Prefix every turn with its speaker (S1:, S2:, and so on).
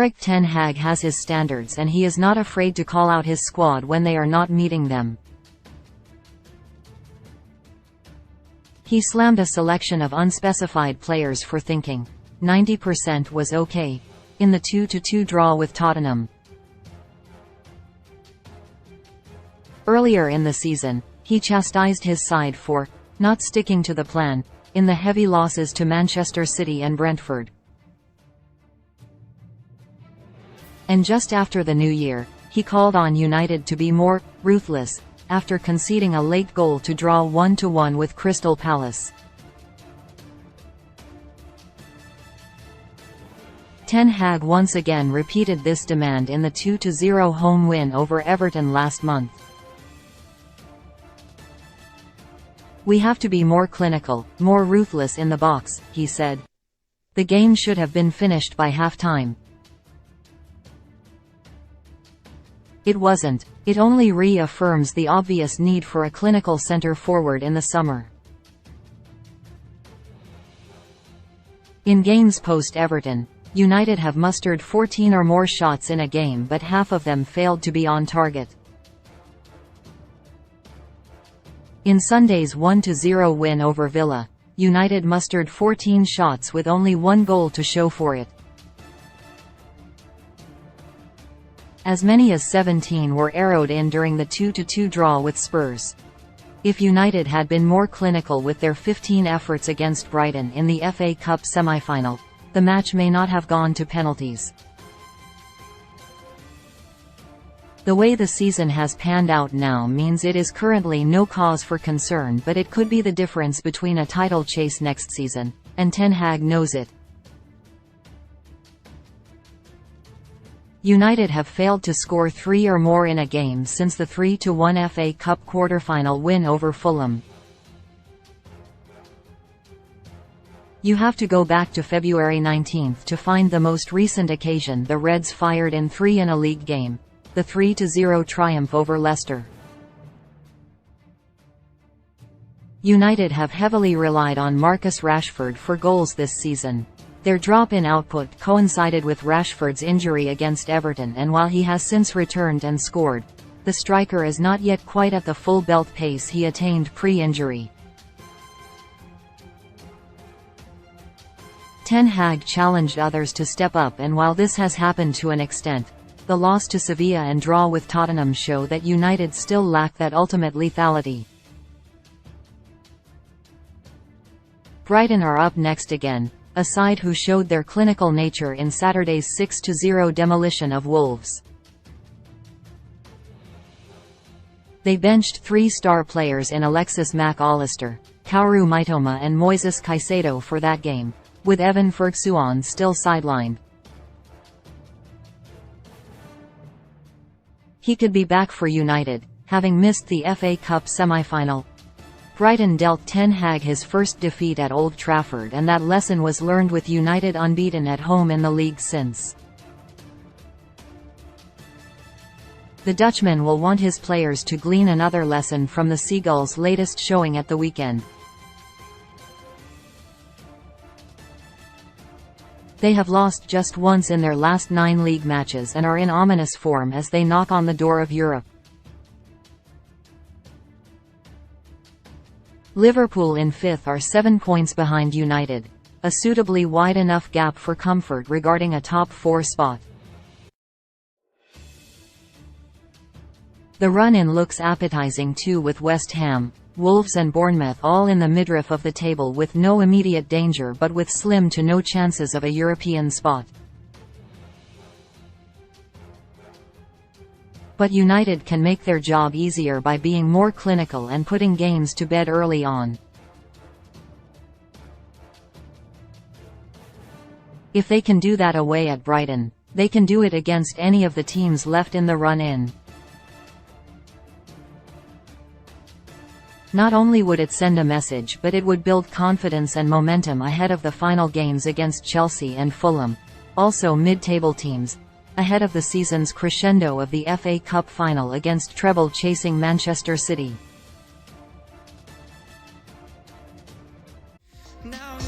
S1: Erik ten Hag has his standards and he is not afraid to call out his squad when they are not meeting them. He slammed a selection of unspecified players for thinking 90% was okay in the 2-2 draw with Tottenham. Earlier in the season, he chastised his side for not sticking to the plan in the heavy losses to Manchester City and Brentford. And just after the new year, he called on United to be more ruthless after conceding a late goal to draw 1-1 with Crystal Palace. Ten Hag once again repeated this demand in the 2-0 home win over Everton last month. "We have to be more clinical, more ruthless in the box," he said. "The game should have been finished by half-time. It wasn't. It only reaffirms the obvious need for a clinical centre-forward in the summer." In games post-Everton, United have mustered 14 or more shots in a game, but half of them failed to be on target. In Sunday's 1-0 win over Villa, United mustered 14 shots with only one goal to show for it. As many as 17 were arrowed in during the 2-2 draw with Spurs. If United had been more clinical with their 15 efforts against Brighton in the FA Cup semi-final, the match may not have gone to penalties. The way the season has panned out now means it is currently no cause for concern, but it could be the difference between a title chase next season, and Ten Hag knows it. United have failed to score 3 or more in a game since the 3-1 FA Cup quarter-final win over Fulham. You have to go back to February 19 to find the most recent occasion the Reds fired in 3 in a league game, the 3-0 triumph over Leicester. United have heavily relied on Marcus Rashford for goals this season. Their drop in output coincided with Rashford's injury against Everton, and while he has since returned and scored, the striker is not yet quite at the full belt pace he attained pre-injury. Ten Hag challenged others to step up, and while this has happened to an extent, the loss to Sevilla and draw with Tottenham show that United still lack that ultimate lethality. Brighton are up next again, a side who showed their clinical nature in Saturday's 6-0 demolition of Wolves. They benched 3 star players in Alexis Mac Allister, Kaoru Mitoma and Moises Caicedo for that game, with Evan Ferguson still sidelined. He could be back for United, having missed the FA Cup semi-final. Brighton dealt Ten Hag his first defeat at Old Trafford, and that lesson was learned with United unbeaten at home in the league since. The Dutchman will want his players to glean another lesson from the Seagulls' latest showing at the weekend. They have lost just once in their last 9 league matches and are in ominous form as they knock on the door of Europe. Liverpool in 5th are 7 points behind United, a suitably wide enough gap for comfort regarding a top 4 spot. The run-in looks appetizing too, with West Ham, Wolves and Bournemouth all in the midriff of the table with no immediate danger but with slim to no chances of a European spot. But United can make their job easier by being more clinical and putting games to bed early on. If they can do that away at Brighton, they can do it against any of the teams left in the run-in. Not only would it send a message, but it would build confidence and momentum ahead of the final games against Chelsea and Fulham, also mid-table teams, ahead of the season's crescendo of the FA Cup final against treble-chasing Manchester City. Now